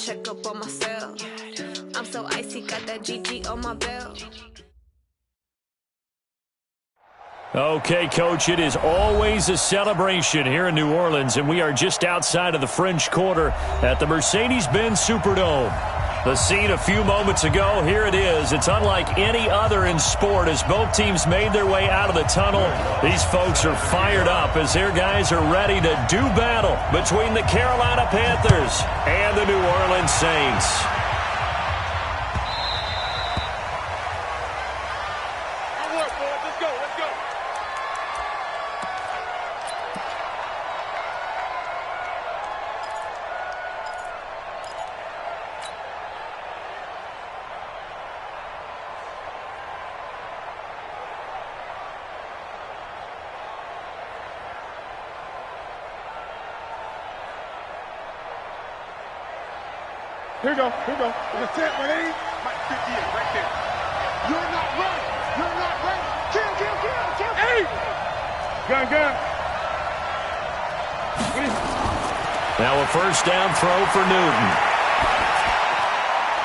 check up on myself. I'm so icy, got that GG on my belt. Okay, Coach, it is always a celebration here in New Orleans, and we are just outside of the French Quarter at the Mercedes-Benz Superdome. The scene a few moments ago, here it is. It's unlike any other in sport as both teams made their way out of the tunnel. These folks are fired up as their guys are ready to do battle between the Carolina Panthers and the New Orleans Saints. Here we go. The 10, my name, Mike 58, right there. You're not ready. Kill. Hey! Gun. Now a first down throw for Newton.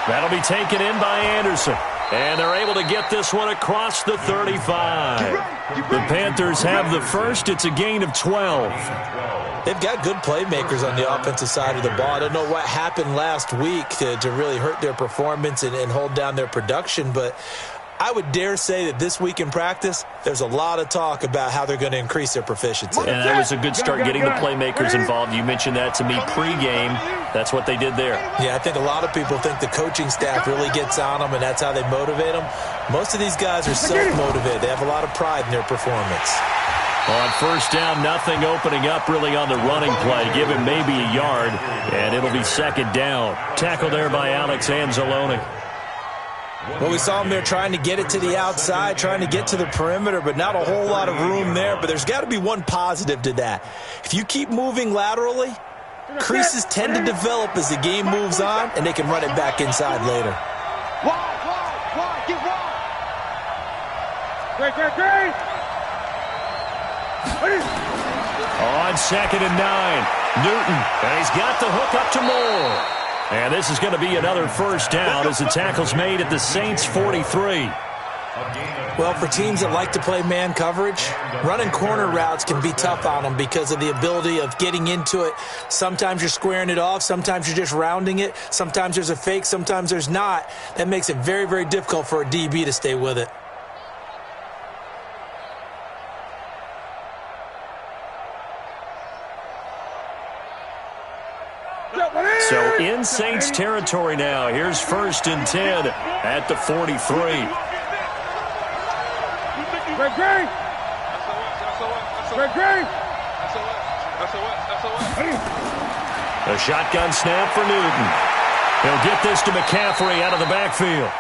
That'll be taken in by Anderson. And they're able to get this one across the 35. The Panthers have the first. It's a gain of 12. They've got good playmakers on the offensive side of the ball. I don't know what happened last week to really hurt their performance and hold down their production, but I would dare say that this week in practice, there's a lot of talk about how they're going to increase their proficiency. And that was a good start getting the playmakers involved. You mentioned that to me pregame. That's what they did there. Yeah, I think a lot of people think the coaching staff really gets on them, and that's how they motivate them. Most of these guys are self-motivated. They have a lot of pride in their performance. On first down, nothing opening up really on the running play. Give him maybe a yard, and it'll be second down. Tackled there by Alex Anzalone. Well, we saw him there trying to get it to the outside, trying to get to the perimeter, but not a whole lot of room there. But there's got to be one positive to that. If you keep moving laterally, creases tend to develop as the game moves on, and they can run it back inside later. Wide, get wide. Great. On 2nd and 9, Newton, and he's got the hook up to Moore. And this is going to be another first down as the tackle's made at the Saints' 43. Well, for teams that like to play man coverage, running corner routes can be tough on them because of the ability of getting into it. Sometimes you're squaring it off. Sometimes you're just rounding it. Sometimes there's a fake. Sometimes there's not. That makes it very, very difficult for a DB to stay with it. So in Saints territory now. Here's 1st and 10 at the 43. A shotgun snap for Newton. He'll get this to McCaffrey out of the backfield.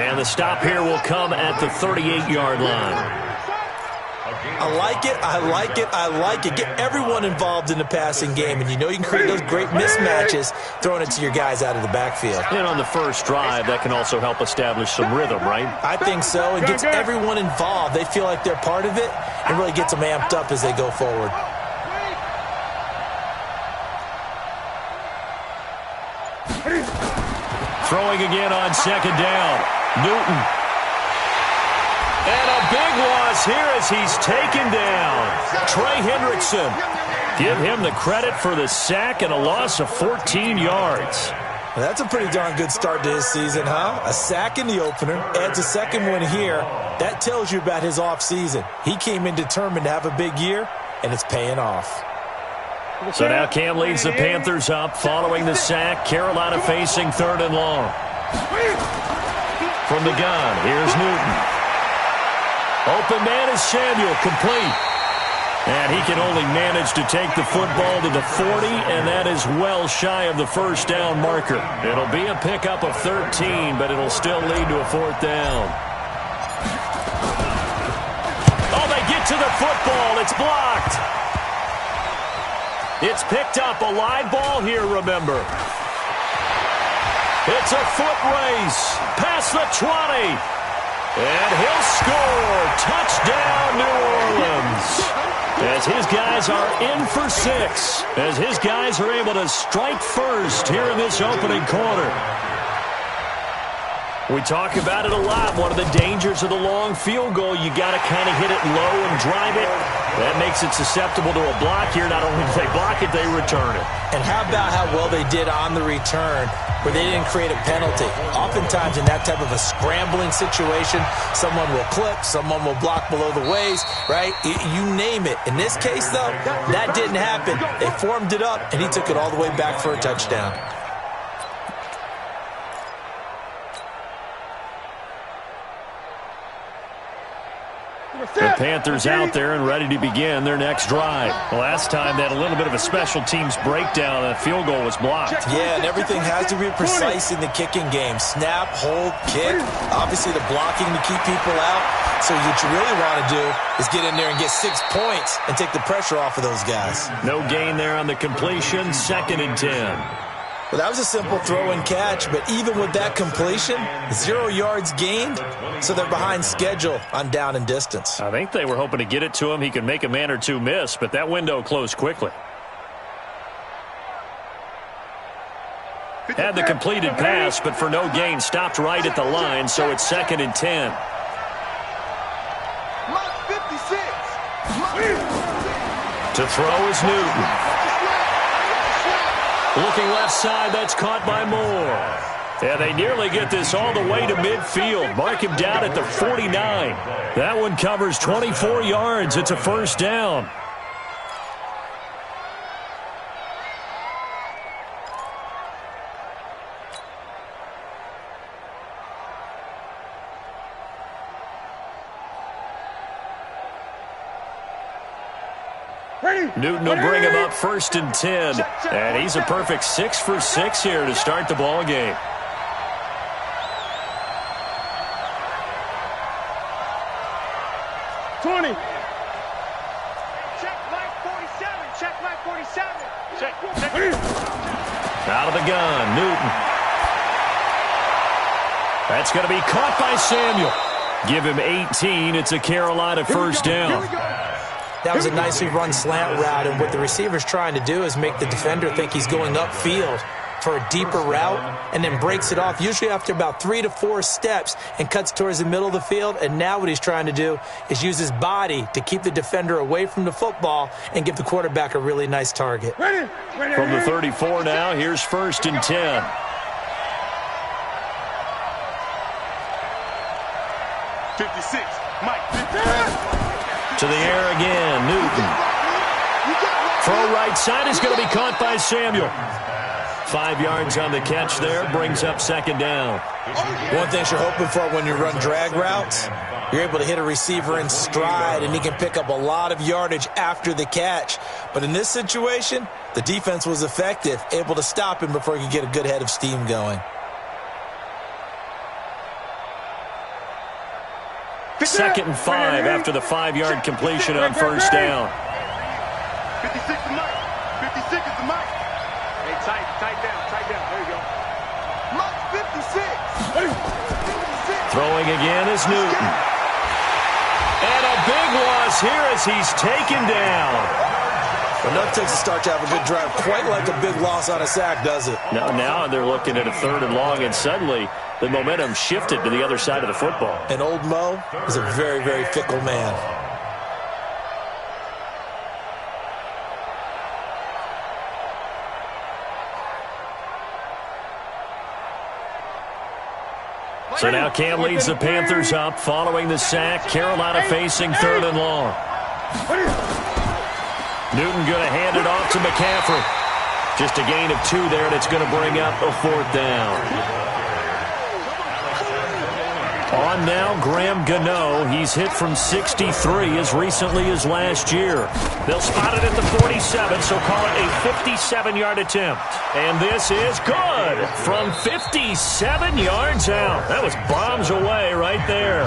And the stop here will come at the 38-yard line. I like it. Get everyone involved in the passing game, and you know you can create those great mismatches throwing it to your guys out of the backfield. And on the first drive, that can also help establish some rhythm, right? I think so. It gets everyone involved. They feel like they're part of it, and really gets them amped up as they go forward. Throwing again on 2nd down. Newton. And a big loss here as he's taken down. Trey Hendrickson. Give him the credit for the sack and a loss of 14 yards. Well, that's a pretty darn good start to his season, huh? A sack in the opener, adds a second one here. That tells you about his offseason. He came in determined to have a big year, and it's paying off. So now Cam leads the Panthers up following the sack. Carolina facing 3rd and long. From the gun, here's Newton. Open man is Samuel, complete. And he can only manage to take the football to the 40, and that is well shy of the first down marker. It'll be a pickup of 13, but it'll still lead to a 4th down. Oh, they get to the football. It's blocked. It's picked up. A live ball here, remember. It's a foot race. Past the 20. And he'll score. Touchdown, New Orleans. as his guys are in for 6, as his guys are able to strike first here in this opening quarter. We talk about it a lot. One of the dangers of the long field goal, you got to kind of hit it low and drive it. That makes it susceptible to a block here. Not only do they block it, they return it. And how about how well they did on the return where they didn't create a penalty? Oftentimes in that type of a scrambling situation, someone will clip, someone will block below the waist, right? You name it. In this case, though, that didn't happen. They formed it up, and he took it all the way back for a touchdown. The Panthers out there and ready to begin their next drive. Last time they had a little bit of a special teams breakdown and a field goal was blocked. Yeah, and everything has to be precise in the kicking game. Snap, hold, kick. Obviously the blocking to keep people out. So what you really want to do is get in there and get 6 points and take the pressure off of those guys. No gain there on the completion. 2nd and 10. Well, that was a simple throw and catch, but even with that completion, 0 yards gained, so they're behind schedule on down and distance. I think they were hoping to get it to him. He could make a man or two miss, but that window closed quickly. Had the completed pass, but for no gain, stopped right at the line, so it's 2nd and 10. To throw is Newton. Looking left side, that's caught by Moore. Yeah, they nearly get this all the way to midfield. Mark him down at the 49. That one covers 24 yards. It's a first down. Newton will bring him up 1st and 10. And he's a perfect 6 for 6 here to start the ball game. Out of the gun, Newton. That's going to be caught by Samuel. Give him 18. It's a Carolina first down. That was a nicely run slant route, and what the receiver's trying to do is make the defender think he's going upfield for a deeper route and then breaks it off, usually after about 3 to 4 steps, and cuts towards the middle of the field. And now what he's trying to do is use his body to keep the defender away from the football and give the quarterback a really nice target. From the 34 now, here's 1st and 10. To the air again, Newton. Throw right side is going to be caught by Samuel. 5 yards on the catch there, brings up 2nd down. One thing you're hoping for when you run drag routes, you're able to hit a receiver in stride, and he can pick up a lot of yardage after the catch. But in this situation, the defense was effective, able to stop him before he could get a good head of steam going. 2nd and 5 after the 5-yard completion on first down. 56 is Mike. 56 is the Mike. Hey, tight down. There you go. Mike 56. 56. Throwing again is Newton. And a big loss here as he's taken down. Enough takes a start to have a good drive. Quite like a big loss on a sack, does it? Now they're looking at a 3rd and long, and suddenly the momentum shifted to the other side of the football. And old Mo is a very, very fickle man. So now Cam leads the Panthers up following the sack. Carolina facing 3rd and long. Newton going to hand it off to McCaffrey. Just a gain of 2 there, and it's going to bring up a 4th down. On now, Graham Gano. He's hit from 63 as recently as last year. They'll spot it at the 47, so call it a 57-yard attempt. And this is good from 57 yards out. That was bombs away right there.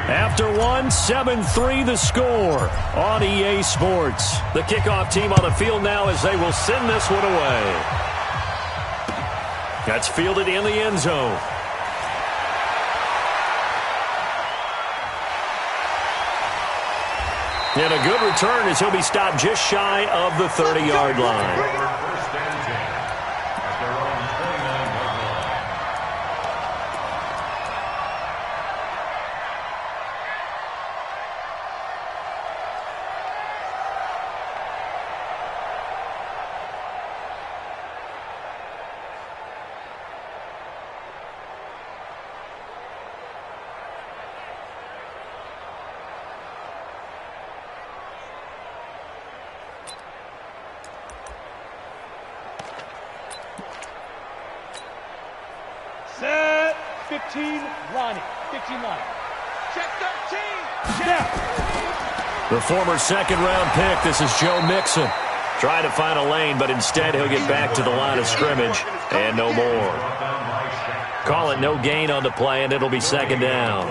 After one, 7-3 the score on EA Sports. The kickoff team on the field now as they will send this one away. That's fielded in the end zone. And a good return as he'll be stopped just shy of the 30-yard line. Set 15 line. 15 line. Check 13. Check. The former second-round pick, this is Joe Mixon. Trying to find a lane, but instead he'll get back to the line of scrimmage and no more. Call it no gain on the play, and it'll be second down.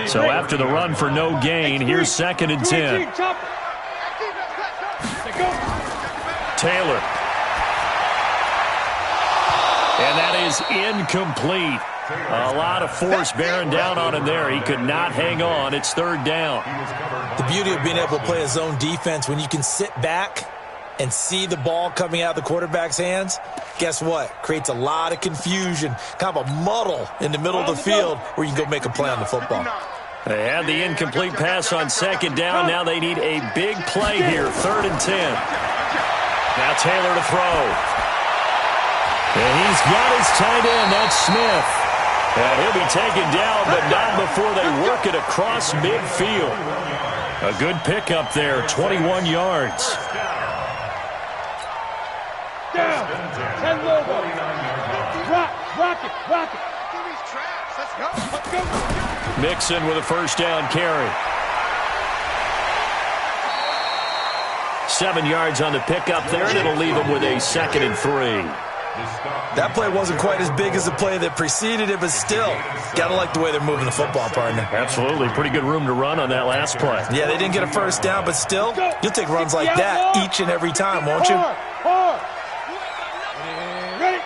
So after the run for no gain, here's second and 10. Taylor. And that is incomplete. A lot of force bearing down on him there. He could not hang on. It's third down. The beauty of being able to play a zone defense, when you can sit back and see the ball coming out of the quarterback's hands, guess what? Creates a lot of confusion, kind of a muddle in the middle of the field where you can go make a play on the football. They had the incomplete pass on second down. Now they need a big play here, third and 10. Now Taylor to throw. And he's got his tight end, that's Smith. And he'll be taken down, but not before they work it across midfield. A good pickup there, 21 yards. Down. 10 low. Rock it. Give these traps. Let's go. Mixon with a first down carry. 7 yards on the pickup there, and it'll leave him with a second and 3. That play wasn't quite as big as the play that preceded it, but still, gotta like the way they're moving the football, partner. Absolutely. Pretty good room to run on that last play. Yeah, they didn't get a first down, but still, you'll take runs like that each and every time, won't you? Ready.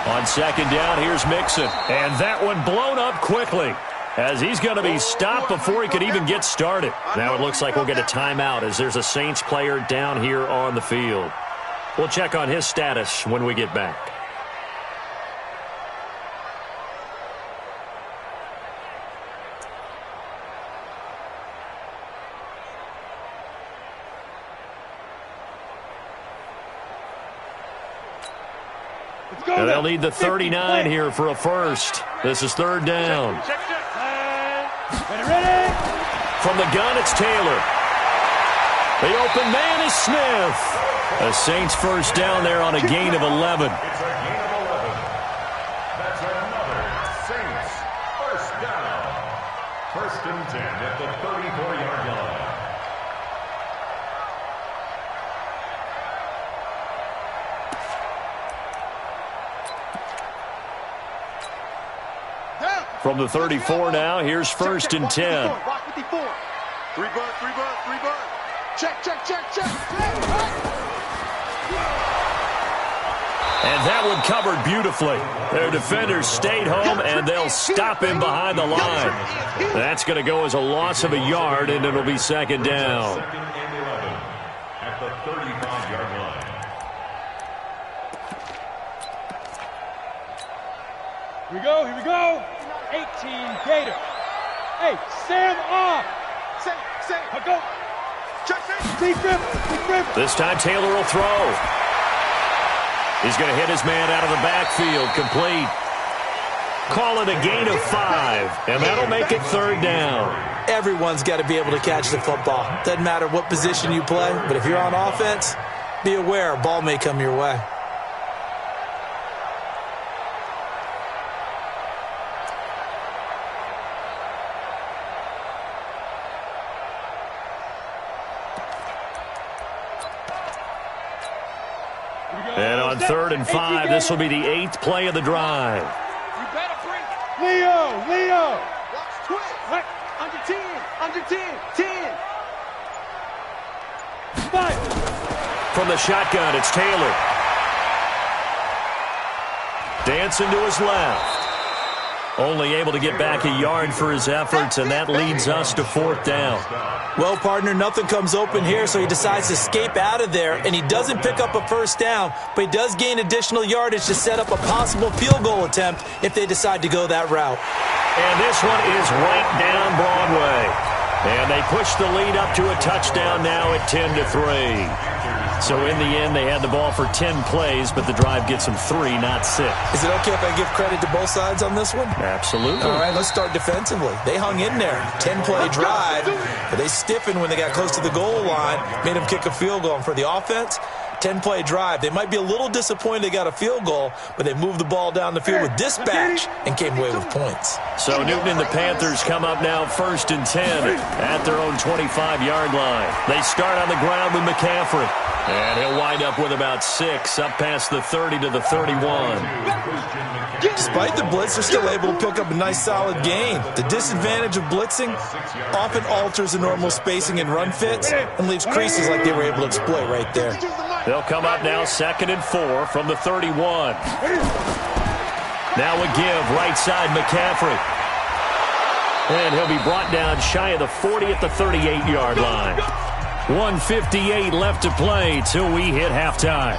On second down, here's Mixon. And that one blown up quickly, as he's going to be stopped before he could even get started. Now it looks like we'll get a timeout as there's a Saints player down here on the field. We'll check on his status when we get back. And they'll need the 39 here for a first. This is third down. Ready. From the gun, it's Taylor. The open man is Smith. The Saints first down there on a gain of 11. It's a gain of 11. That's another Saints first down. First and 10 at the 34-yard line. From the 34 now, here's first and 10. Walk with the 4. 3 bud. Check. And that one covered beautifully. Their defenders stayed home, and they'll stop him behind the line. That's going to go as a loss of a yard, and it'll be second down. Second and 11 at the 35-yard line. Here we go. 18 Gator. Hey, Sam off. Say. Go. Check. Deep grip. This time Taylor will throw. He's going to hit his man out of the backfield, complete. Call it a gain of 5, and that'll make it third down. Everyone's got to be able to catch the football. Doesn't matter what position you play, but if you're on offense, be aware a ball may come your way. And on third and 5, this will be the 8th play of the drive. You better bring it. Leo. Watch twist. Under 10. 5. From the shotgun, it's Taylor. Dancing to his left. Only able to get back a yard for his efforts, and that leads us to 4th down. Well, partner, nothing comes open here, so he decides to escape out of there, and he doesn't pick up a first down, but he does gain additional yardage to set up a possible field goal attempt if they decide to go that route. And this one is right down Broadway. And they push the lead up to a touchdown now at 10-3. So in the end, they had the ball for 10 plays, but the drive gets them 3, not 6. Is it okay if I give credit to both sides on this one? Absolutely. All right, let's start defensively. They hung in there. 10-play drive, but they stiffened when they got close to the goal line, made them kick a field goal. And for the offense, 10-play drive. They might be a little disappointed they got a field goal, but they moved the ball down the field with dispatch and came away with points. So Newton and the Panthers come up now 1st and 10 at their own 25-yard line. They start on the ground with McCaffrey. And he'll wind up with about 6, up past the 30 to the 31. Despite the blitz, they're still able to pick up a nice solid gain. The disadvantage of blitzing often alters the normal spacing and run fits and leaves creases like they were able to exploit right there. They'll come up now 2nd and 4 from the 31. Now a give, right side McCaffrey. And he'll be brought down shy of the 40 at the 38-yard line. 1:58 left to play till we hit halftime.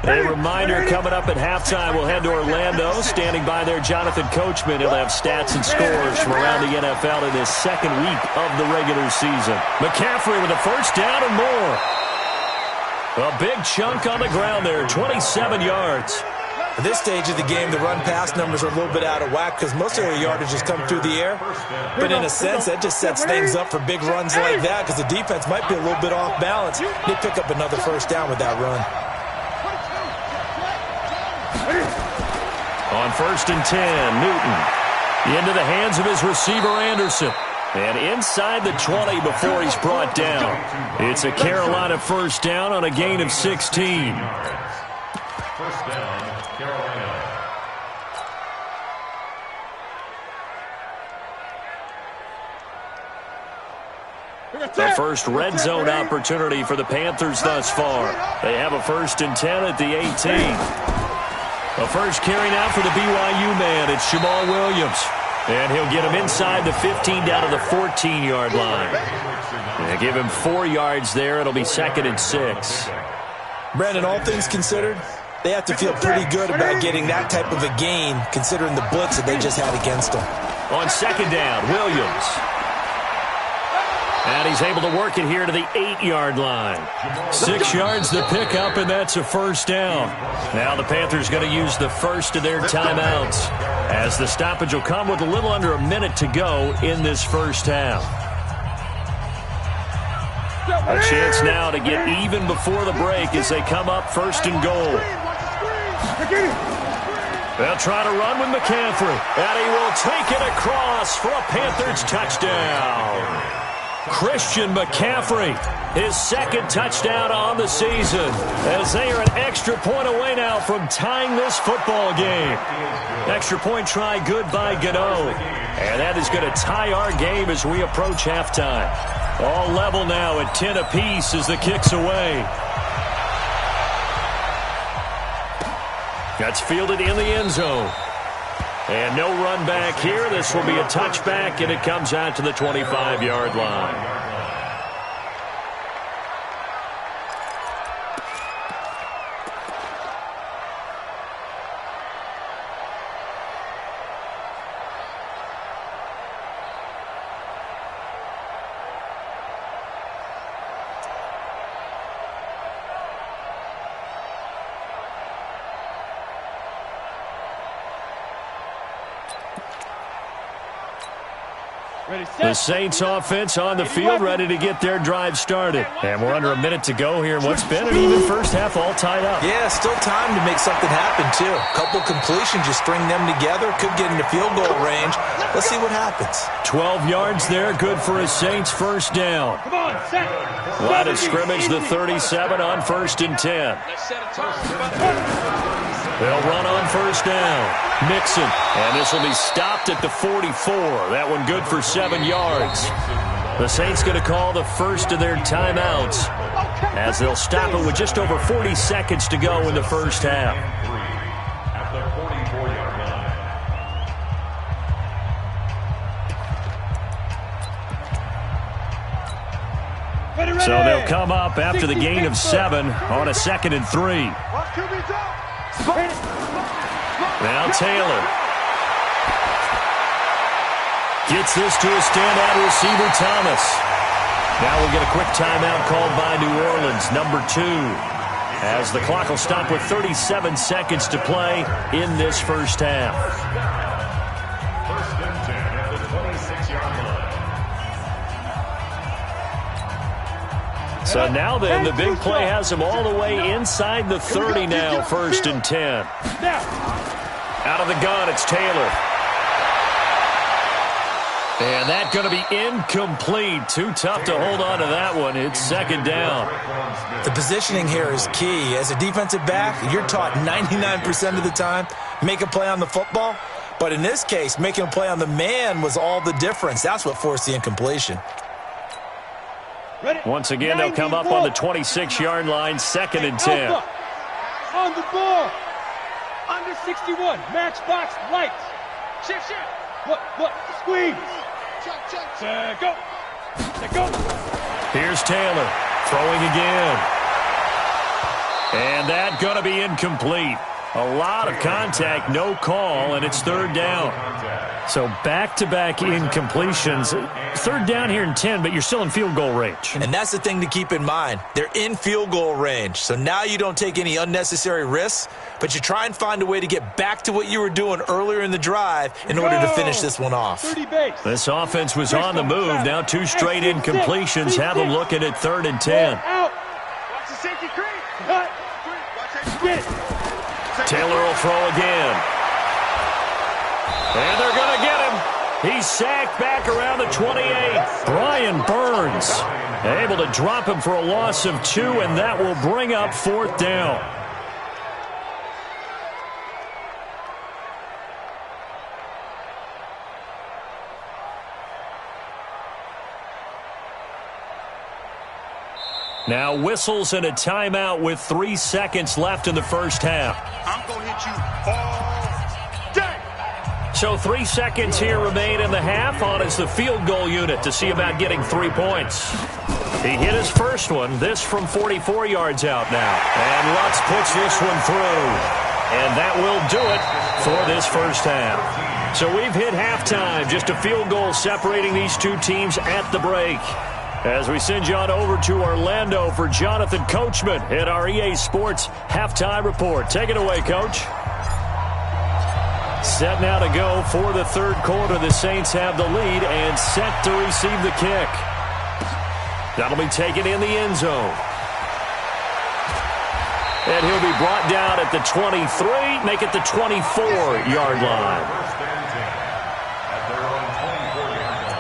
A reminder coming up at halftime, we'll head to Orlando. Standing by there, Jonathan Coachman. He'll have stats and scores from around the NFL in his 2nd week of the regular season. McCaffrey with a first down and more. A big chunk on the ground there, 27 yards. At this stage of the game, the run-pass numbers are a little bit out of whack because most of their yardage has come through the air. But in a sense, that just sets things up for big runs like that because the defense might be a little bit off balance. They pick up another first down with that run. On 1st and 10, Newton into the hands of his receiver, Anderson. And inside the 20 before he's brought down. It's a Carolina first down on a gain of 16. First down, Carolina. The first red zone opportunity for the Panthers thus far. They have a 1st and 10 at the 18. A first carry now for the BYU man. It's Jamal Williams. And he'll get him inside the 15 down to the 14-yard line. And give him 4 yards there. It'll be 2nd and 6. Brandon, all things considered, they have to feel pretty good about getting that type of a gain considering the blitz that they just had against them. On 2nd down, Williams. And he's able to work it here to the 8-yard line. 6 yards to pick up, and that's a first down. Now the Panthers going to use the first of their timeouts, as the stoppage will come with a little under a minute to go in this first half. A chance now to get even before the break as they come up 1st and goal. They'll try to run with McCaffrey, and he will take it across for a Panthers touchdown. Christian McCaffrey, his 2nd touchdown on the season, as they are an extra point away now from tying this football game. Extra point try good by Gano, and that is going to tie our game as we approach halftime. All level now at 10 apiece as the kick's away. That's fielded in the end zone. And no run back here. This will be a touchback, and it comes out to the 25-yard line. The Saints offense on the field, ready to get their drive started. And we're under a minute to go here in what's been an even first half, all tied up. Yeah, still time to make something happen, too. A couple completions, you string them together, could get into field goal range. Let's see what happens. 12 yards there, good for a Saints first down. Line of scrimmage, the 37 on 1st and 10. They'll run on first down. Mixon, and this will be stopped at the 44. That one good for 7 yards. The Saints going to call the first of their timeouts as they'll stop it with just over 40 seconds to go in the first half. At the 44-yard line. So they'll come up after the gain of 7 on a 2nd and 3. Now Taylor gets this to a standout receiver, Thomas. Now we'll get a quick timeout called by New Orleans, number 2, as the clock will stop with 37 seconds to play in this first half. First and 10 at the 26-yard line. So now then, the big play has him all the way inside the 30 now, 1st and 10. Out of the gun, it's Taylor. And that's going to be incomplete. Too tough to hold on to that one. It's 2nd down. The positioning here is key. As a defensive back, you're taught 99% of the time, make a play on the football. But in this case, making a play on the man was all the difference. That's what forced the incompletion. Once again, they'll come up on the 26-yard line, 2nd and 10. On the ball. Under 61. Matchbox lights. Shift. What? Squeeze. Go. Here's Taylor throwing again. And that's going to be incomplete. A lot of contact, no call, and it's 3rd down. So back-to-back incompletions. 3rd down here in 10, but you're still in field goal range. And that's the thing to keep in mind. They're in field goal range. So now you don't take any unnecessary risks, but you try and find a way to get back to what you were doing earlier in the drive in order to finish this one off. This offense was on the move. Now 2 straight incompletions have them looking at 3rd and 10. Watch the safety creep. Taylor will throw again. And they're going to get him. He's sacked back around the 28. Brian Burns able to drop him for a loss of 2, and that will bring up 4th down. Now whistles and a timeout with 3 seconds left in the first half. I'm going to hit you all day. So 3 seconds here remain in the half on as the field goal unit to see about getting 3 points. He hit his first one, this from 44 yards out now. And Lutz puts this one through. And that will do it for this first half. So we've hit halftime, just a field goal separating these 2 teams at the break. As we send you on over to Orlando for Jonathan Coachman at our EA Sports Halftime Report. Take it away, Coach. Set now to go for the 3rd quarter. The Saints have the lead and set to receive the kick. That'll be taken in the end zone. And he'll be brought down at the 23, make it the 24-yard line. At their own 24-yard line.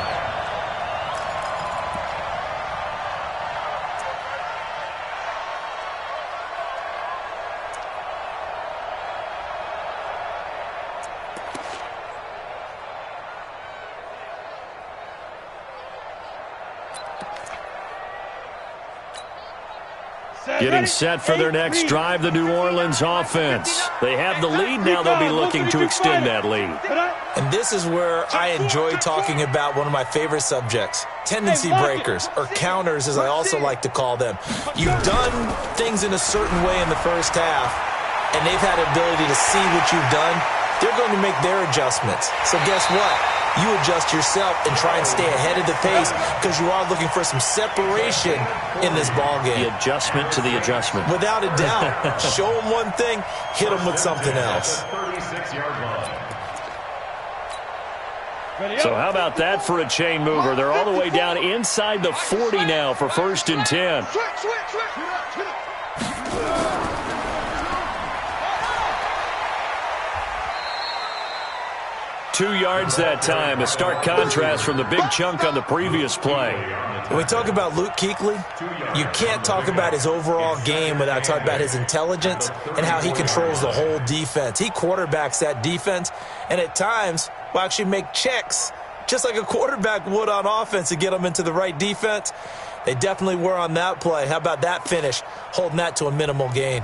Getting set for their next drive, the New Orleans offense. They have the lead, now they'll be looking to extend that lead. And this is where I enjoy talking about one of my favorite subjects, tendency breakers, or counters as I also like to call them. You've done things in a certain way in the first half, and they've had the ability to see what you've done. They're going to make their adjustments. So guess what? You adjust yourself and try and stay ahead of the pace because you are looking for some separation in this ballgame. The adjustment to the adjustment. Without a doubt. Show them one thing, hit them with something else. So how about that for a chain mover? They're all the way down inside the 40 now for 1st and 10. 2 yards that time, a stark contrast from the big chunk on the previous play. When we talk about Luke Kuechly, you can't talk about his overall game without talking about his intelligence and how he controls the whole defense. He quarterbacks that defense and at times will actually make checks just like a quarterback would on offense to get them into the right defense. They definitely were on that play. How about that finish, holding that to a minimal gain?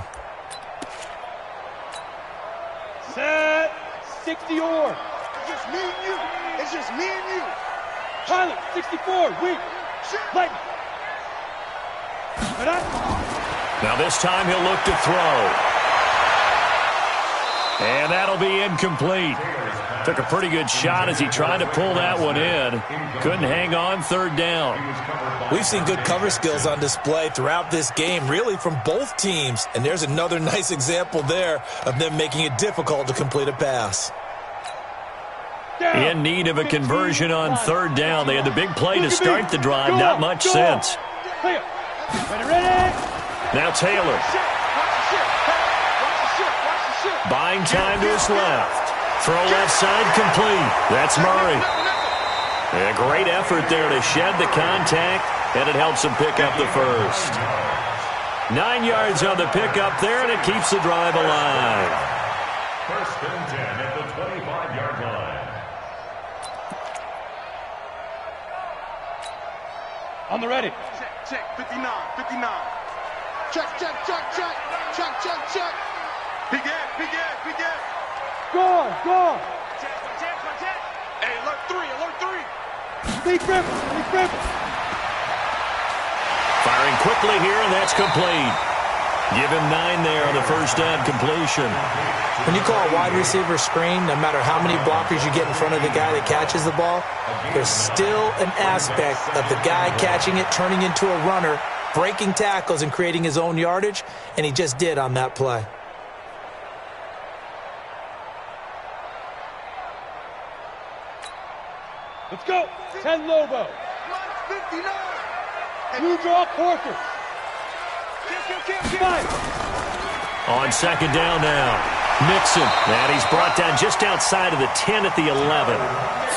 Set. 60 or. It's just me and you. It's just me and you. Pilot, 64, weak. Light. Now this time he'll look to throw. And that'll be incomplete. Took a pretty good shot as he tried to pull that one in. Couldn't hang on, third down. We've seen good cover skills on display throughout this game, really from both teams. And there's another nice example there of them making it difficult to complete a pass. In need of a conversion on third down. They had the big play to start the drive. Not much sense. Now Taylor. Buying time to his left. Throw left side complete. That's Murray. A great effort there to shed the contact, and it helps him pick up the first. 9 yards on the pickup there, and it keeps the drive alive. First and 10 at the 25-yard line. On the ready. Check, 59. Check. Big Ed. Go. Check. Hey, alert 3. Lead grip. Firing quickly here, and that's complete. Give him 9 there on the first down completion. When you call a wide receiver screen, no matter how many blockers you get in front of the guy that catches the ball, there's still an aspect of the guy catching it, turning into a runner, breaking tackles and creating his own yardage, and he just did on that play. Let's go. 10 Lobo. 59. Blue draw Porter. On second down now. Mixon. And he's brought down just outside of the 10 at the 11.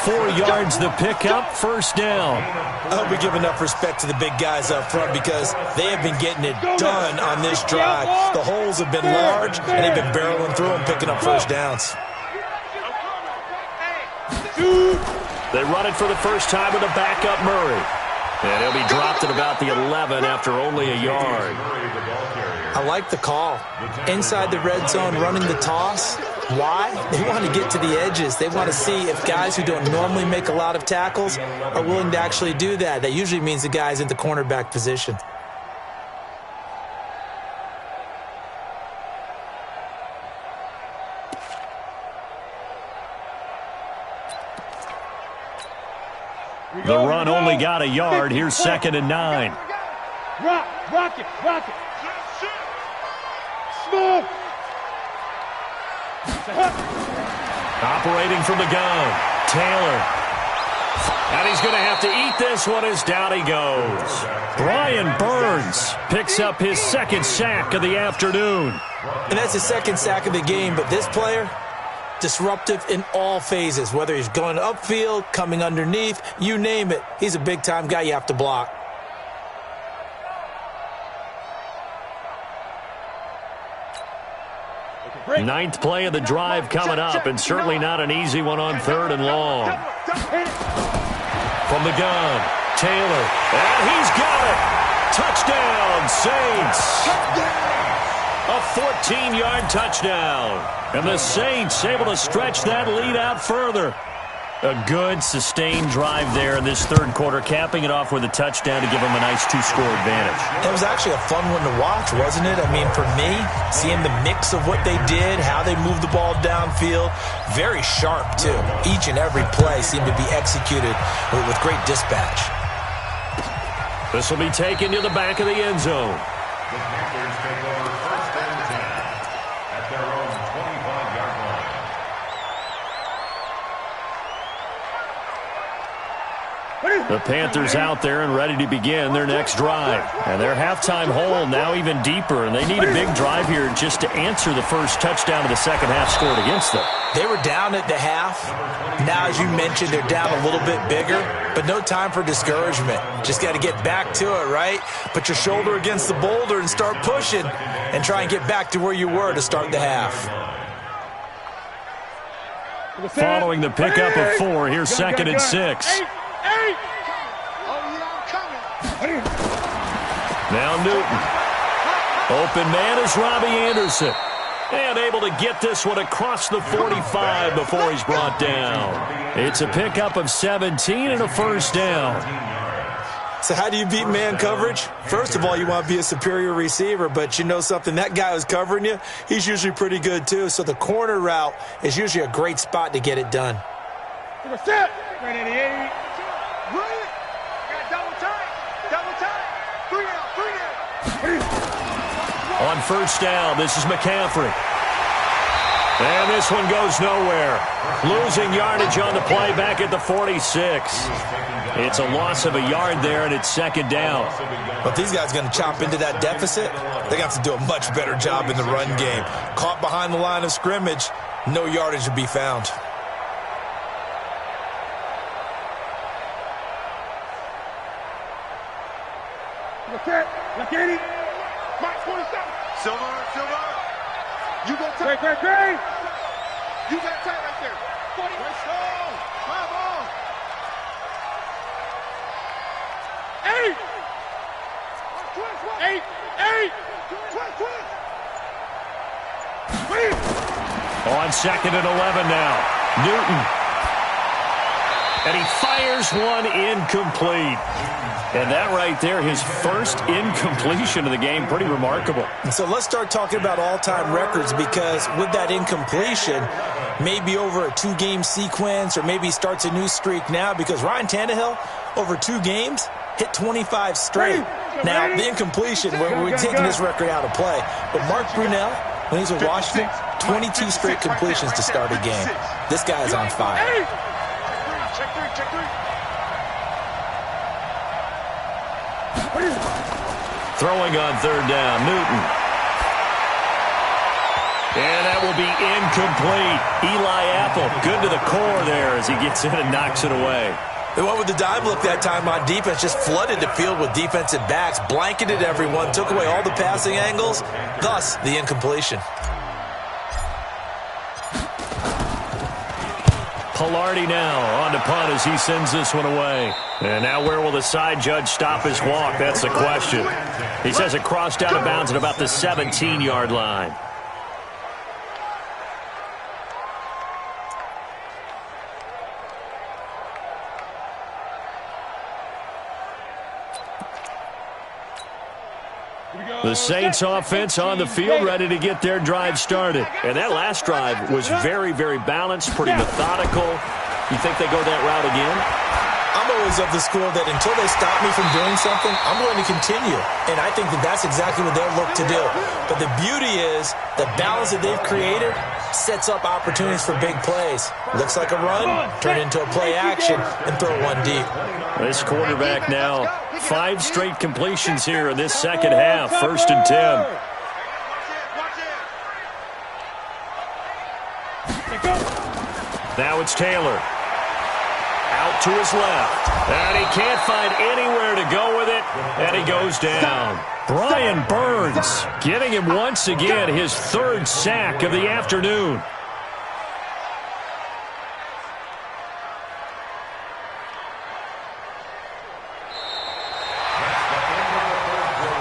4 yards the pickup, first down. I hope we give enough respect to the big guys up front because they have been getting it done on this drive. The holes have been large, and they've been barreling through them, picking up first downs. They run it for the first time with a backup Murray. And he'll be dropped at about the 11 after only a yard. I like the call. Inside the red zone, running the toss. Why? They want to get to the edges. They want to see if guys who don't normally make a lot of tackles are willing to actually do that. That usually means the guy's in the cornerback position. The run only got a yard. Here's second and 9. Rock it. Smooth. Operating from the gun. Taylor. And he's going to have to eat this one as down he goes. Brian Burns picks up his second sack of the afternoon. And that's his second sack of the game, but this player, disruptive in all phases, whether he's going upfield, coming underneath, you name it. He's a big-time guy you have to block. Ninth play of the drive coming up, and certainly not an easy one on third and long. From the gun, Taylor, and he's got it. Touchdown, Saints. A 14-yard touchdown. And the Saints able to stretch that lead out further. A good, sustained drive there in this third quarter, capping it off with a touchdown to give them a nice 2-score advantage. It was actually a fun one to watch, wasn't it? I mean, for me, seeing the mix of what they did, how they moved the ball downfield, very sharp, too. Each and every play seemed to be executed with great dispatch. This will be taken to the back of the end zone. The Panthers take over first and 10 at their own 25-yard line. The Panthers out there and ready to begin their next drive. And their halftime hole now even deeper, and they need a big drive here just to answer the first touchdown of the second half scored against them. They were down at the half. Now, as you mentioned, they're down a little bit bigger, but no time for discouragement. Just got to get back to it, right? Put your shoulder against the boulder and start pushing and try and get back to where you were to start the half. Following the pickup of 4, here's 2nd and 6. Now Newton. Open man is Robbie Anderson. And able to get this one across the 45 before he's brought down. It's a pickup of 17 and a first down. So how do you beat man coverage? First of all, you want to be a superior receiver, but you know something, that guy who's covering you, he's usually pretty good too. So the corner route is usually a great spot to get it done. Set. 188. Got double time. Double time. 3 down. On first down, this is McCaffrey. And this one goes nowhere. Losing yardage on the play back at the 46. It's a loss of a yard there, and it's 2nd down. But these guys are going to chop into that deficit. They're going to have to do a much better job in the run game. Caught behind the line of scrimmage, no yardage to be found. Look at it. Mark 27. Silver. You go tight. Great. You got tight right there. 40. Let's go. Come on. 8. 8. On 2nd and 11 now. Newton. And he fires one incomplete. And that right there, his first incompletion of the game, pretty remarkable. So let's start talking about all-time records, because with that incompletion, maybe over a 2-game sequence, or maybe he starts a new streak now, because Ryan Tannehill, over 2 games, hit 25 straight. Now, the incompletion, we're taking this record out of play. But Mark Brunell, when he was with Washington, 22 straight completions to start a game. This guy is on fire. Check three. Throwing on 3rd down, Newton. And that will be incomplete. Eli Apple, good to the core there as he gets in and knocks it away. They went with the dime look that time on defense, just flooded the field with defensive backs, blanketed everyone, took away all the passing angles, thus the incompletion. Pilardi now on to punt as he sends this one away. And now where will the side judge stop his walk? That's the question. He says it crossed out of bounds at about the 17-yard line. The Saints offense on the field, ready to get their drive started. And that last drive was very, very balanced, pretty methodical. You think they go that route again? I'm always of the school that until they stop me from doing something, I'm going to continue. And I think that that's exactly what they'll look to do. But the beauty is the balance that they've created sets up opportunities for big plays. Looks like a run, turn into a play action, and throw one deep. This quarterback now, 5 straight completions here in this second half. 1st and 10. Now it's Taylor. Out to his left. And he can't find anywhere to go with it. And he goes down. Brian Burns getting him once again his 3rd sack of the afternoon.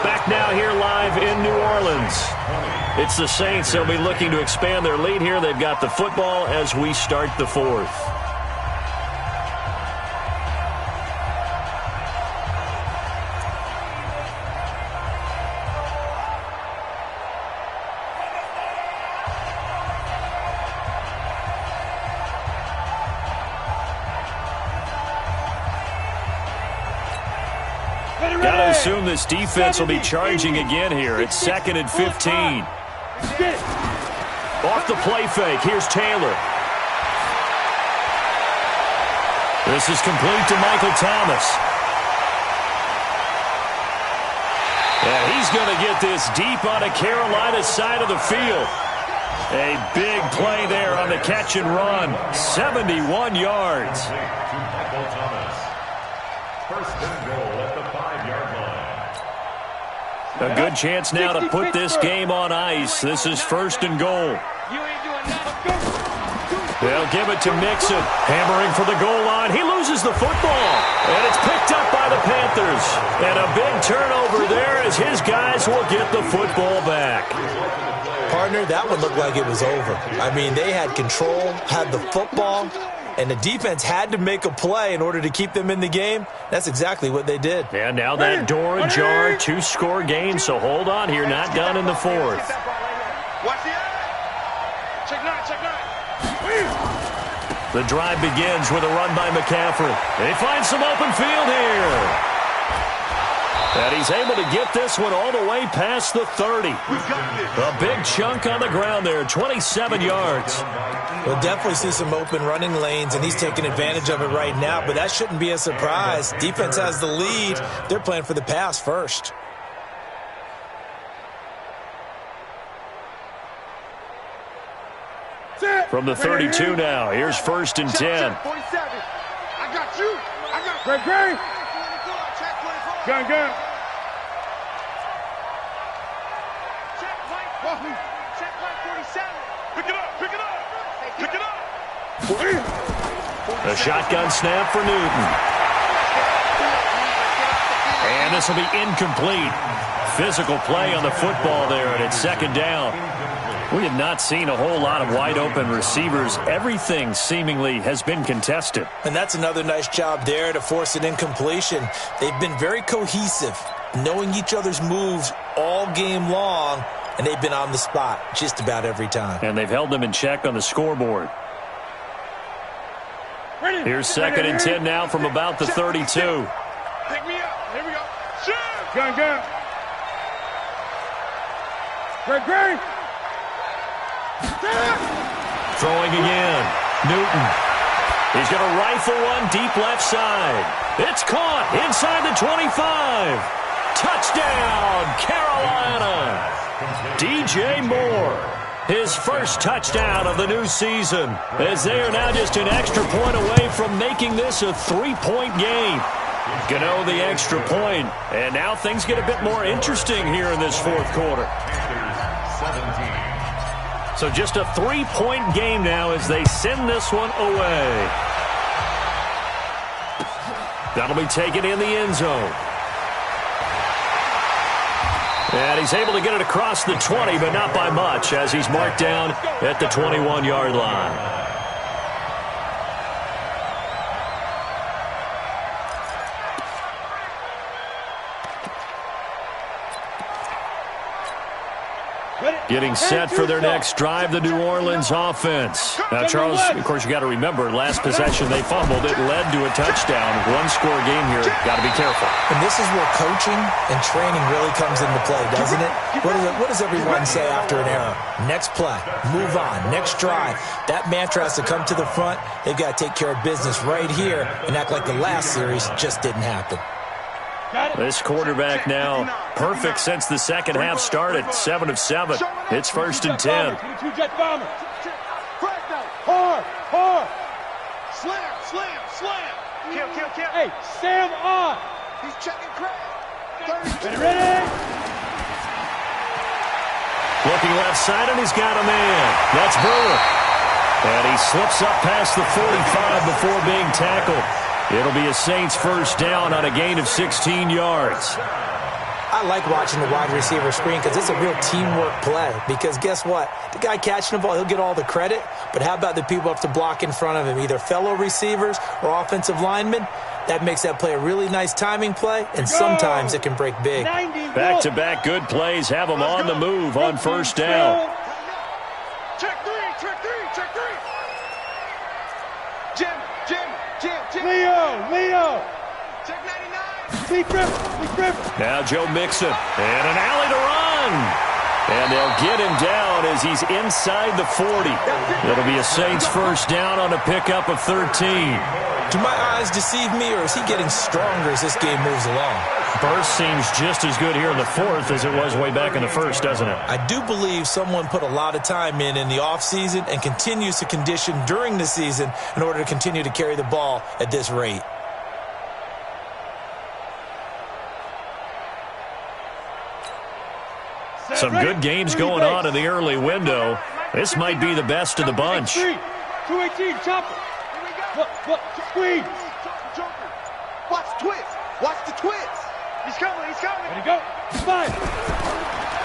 Back now here live in New Orleans. It's the Saints. They'll be looking to expand their lead here. They've got the football as we start the 4th. Got to assume this defense will be charging again here. It's 2nd and 15. Off the play fake. Here's Taylor. This is complete to Michael Thomas. And he's going to get this deep on the Carolina side of the field. A big play there on the catch and run. 71 yards. First and goal at the 5-yard line. A good chance now to put this game on ice. This is 1st and goal. You ain't doing nothing. They'll They'll give it to Mixon. Hammering for the goal line. He loses the football. And it's picked up by the Panthers. And a big turnover there as his guys will get the football back. Partner, that one looked like it was over. I mean, they had control, had the football, and the defense had to make a play in order to keep them in the game. That's exactly what they did. And now that door ajar, 2-score game, so hold on here, not done in the fourth. Watch the eye. Check nine. The drive begins with a run by McCaffrey. They find some open field here. And he's able to get this one all the way past the 30. A big chunk on the ground there, 27 yards. We'll definitely see some open running lanes, and he's taking advantage of it right now, but that shouldn't be a surprise. Defense has the lead. They're playing for the pass first. From the 32 now, here's 1st and 10. 47. I got you. Great. Gun. Check line 47. Pick it up. A shotgun snap for Newton. And this will be incomplete. Physical play on the football there, and it's 2nd down. We have not seen a whole lot of wide-open receivers. Everything seemingly has been contested. And that's another nice job there to force an incompletion. They've been very cohesive, knowing each other's moves all game long, and they've been on the spot just about every time. And they've held them in check on the scoreboard. Here's 2nd and 10 now from about the 32. Pick me up. Here we go. Shoot. Gun. Great. Throwing again. Newton. He's going to rifle one deep left side. It's caught inside the 25. Touchdown, Carolina. DJ Moore. His first touchdown of the new season, as they are now just an extra point away from making this a 3-point game. Gano the extra point, and now things get a bit more interesting here in this 4th quarter. So just a 3-point game now as they send this one away. That'll be taken in the end zone. And he's able to get it across the 20, but not by much, as he's marked down at the 21-yard line. Getting set for their next drive, the New Orleans offense. Now, Charles, of course, you got to remember, last possession they fumbled. It led to a touchdown. 1-score game here. Got to be careful. And this is where coaching and training really comes into play, doesn't it? What does everyone say after an error? Next play, move on, next drive. That mantra has to come to the front. They've got to take care of business right here and act like the last series just didn't happen. This quarterback now perfect since the second half started. 7 of 7. It's 1st and 10. Hard. Slam. Kill. Hey, Sam on. He's checking Craig. Ready? Looking left side, and he's got a man. That's Brewer. And he slips up past the 45 before being tackled. It'll be a Saints 1st down on a gain of 16 yards. I like watching the wide receiver screen because it's a real teamwork play. Because guess what? The guy catching the ball, he'll get all the credit. But how about the people up to block in front of him, either fellow receivers or offensive linemen? That makes that play a really nice timing play, and sometimes it can break big. Back-to-back good plays have them on the move on 1st down. Check three. Jim. Leo. Check 99. Big grip. Now Joe Mixon, and an alley to run. And they'll get him down as he's inside the 40. It'll be a Saints 1st down on a pickup of 13. Do my eyes deceive me, or is he getting stronger as this game moves along? Burst seems just as good here in the 4th as it was way back in the 1st, doesn't it? I do believe someone put a lot of time in the offseason and continues to condition during the season in order to continue to carry the ball at this rate. Some good games going on in the early window. This might be the best of the bunch. 218, chopper. Here we go. Look, squeeze. Joker. Watch the twist. Watch the twist. He's coming. He's coming. Ready to go. Fine.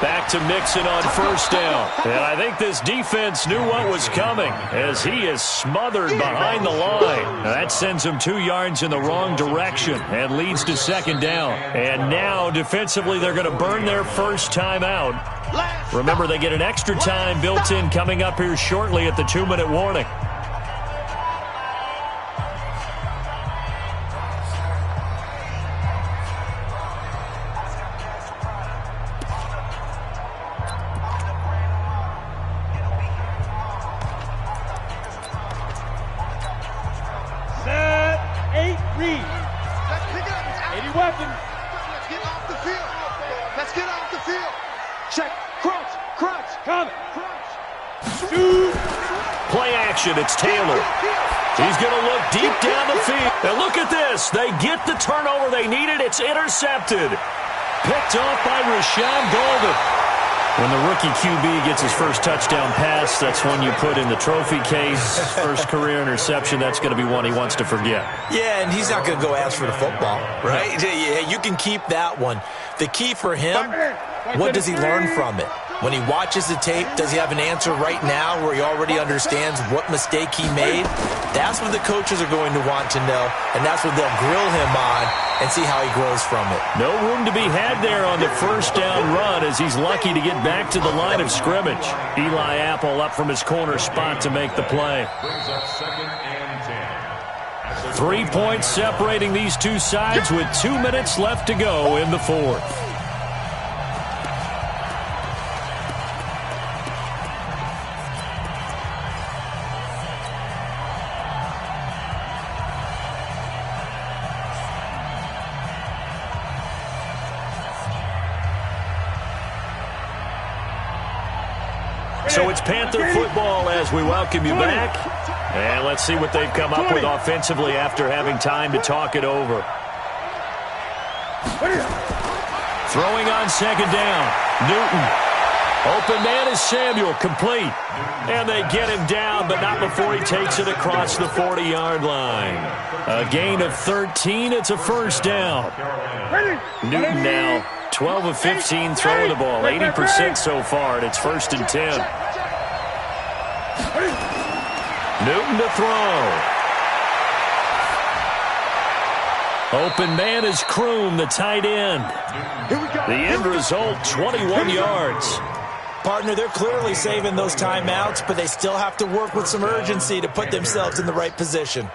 Back to Mixon on first down. And I think this defense knew what was coming as he is smothered behind the line. Now that sends him 2 yards in the wrong direction and leads to second down. And now defensively they're going to burn their first time out. Remember, they get an extra time built in coming up here shortly at the 2-minute warning. It's Taylor. He's going to look deep down the field. And look at this. They get the turnover they needed. It's intercepted. Picked off by Rashawn Golden. When the rookie QB gets his first touchdown pass, that's one you put in the trophy case. First career interception, that's going to be one he wants to forget. Yeah, and he's not going to go ask for the football, right? Yeah, you can keep that one. The key for him, what does he learn from it? When he watches the tape, does he have an answer right now where he already understands what mistake he made? That's what the coaches are going to want to know, and that's what they'll grill him on and see how he grows from it. No room to be had there on the first down run as he's lucky to get back to the line of scrimmage. Eli Apple up from his corner spot to make the play. 3 points separating these two sides with 2 minutes left to go in the fourth. So it's Panther football as we welcome you back. And let's see what they've come up with offensively after having time to talk it over. Throwing on second down. Newton. Open man is Samuel. Complete. And they get him down, but not before he takes it across the 40-yard line. A gain of 13. It's a first down. Newton now 12 of 15 throwing the ball. 80% so far, and it's 1st and 10. Newton to throw. Open man is Kroom, the tight end. The end result, 21 yards. Partner, they're clearly saving those timeouts, but they still have to work with some urgency to put themselves in the right position.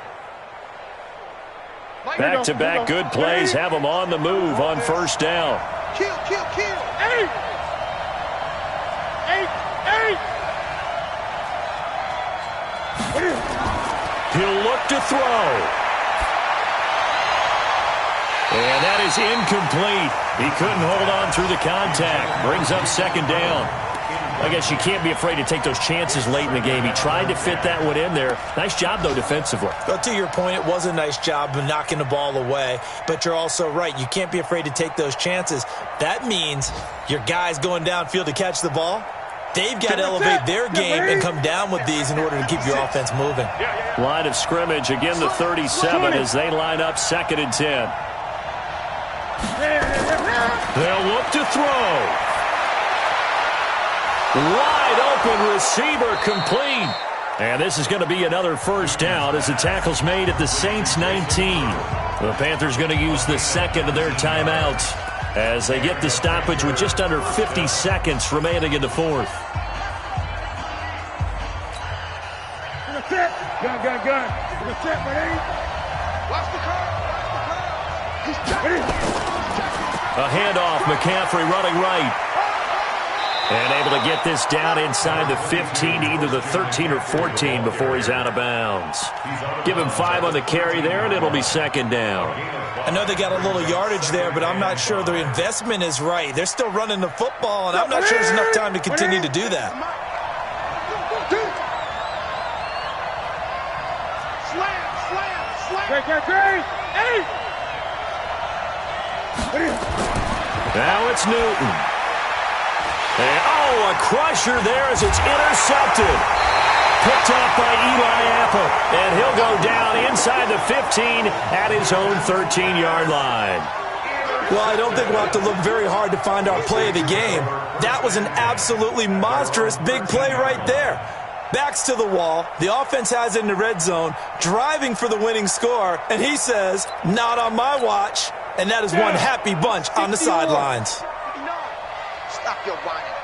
Back-to-back good plays have them on the move on first down. Kill. 8. He'll look to throw. And that is incomplete. He couldn't hold on through the contact. Brings up second down. I guess you can't be afraid to take those chances late in the game. He tried to fit that one in there. Nice job, though, defensively. But to your point, it was a nice job of knocking the ball away. But you're also right. You can't be afraid to take those chances. That means your guys going downfield to catch the ball, they've got to elevate their game and come down with these in order to keep your offense moving. Line of scrimmage, again the 37 as they line up 2nd and 10. They'll look to throw. Wide open receiver complete. And this is going to be another first down as the tackle's made at the Saints 19. The Panthers going to use the second of their timeouts as they get the stoppage with just under 50 seconds remaining in the fourth. Gun. Watch the curve. He's checking. A handoff, McCaffrey running right. And able to get this down inside the 15, either the 13 or 14 before he's out of bounds. Give him 5 on the carry there, and it'll be second down. I know they got a little yardage there, but I'm not sure the investment is right. They're still running the football, and I'm not sure there's enough time to continue to do that. Slam. 8. Now it's Newton. And, a crusher there as it's intercepted. picked up by Eli Apple, and he'll go down inside the 15 at his own 13-yard line. Well, I don't think we'll have to look very hard to find our play of the game. That was an absolutely monstrous big play right there. Backs to the wall. The offense has it in the red zone, driving for the winning score, and he says, not on my watch. And that is one happy bunch on the sidelines. Stop your whining.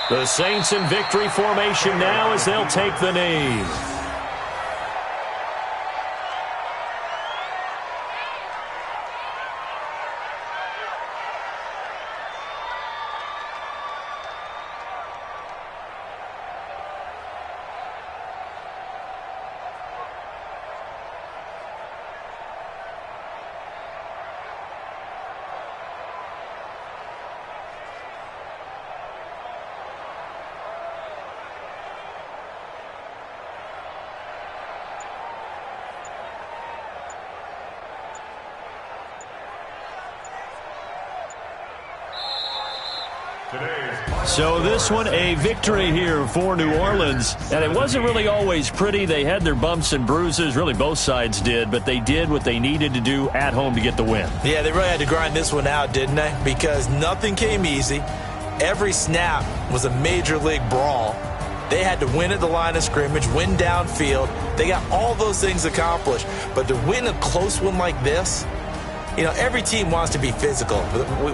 The Saints in victory formation now as they'll take the knee. So this one, a victory here for New Orleans. And it wasn't really always pretty. They had their bumps and bruises. Really, both sides did. But they did what they needed to do at home to get the win. Yeah, they really had to grind this one out, didn't they? Because nothing came easy. Every snap was a major league brawl. They had to win at the line of scrimmage, win downfield. They got all those things accomplished. But to win a close one like this, you know, every team wants to be physical.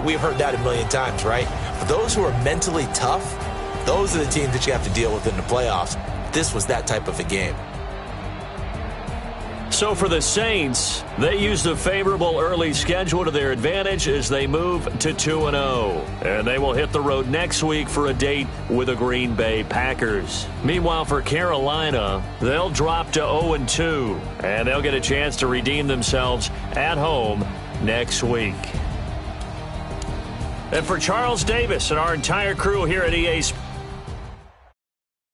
We've heard that a million times, right? But those who are mentally tough, those are the teams that you have to deal with in the playoffs. This was that type of a game. So for the Saints, they used a favorable early schedule to their advantage as they move to 2-0. And they will hit the road next week for a date with the Green Bay Packers. Meanwhile, for Carolina, they'll drop to 0-2. And they'll get a chance to redeem themselves at home next week. And for Charles Davis and our entire crew here at EA Sports,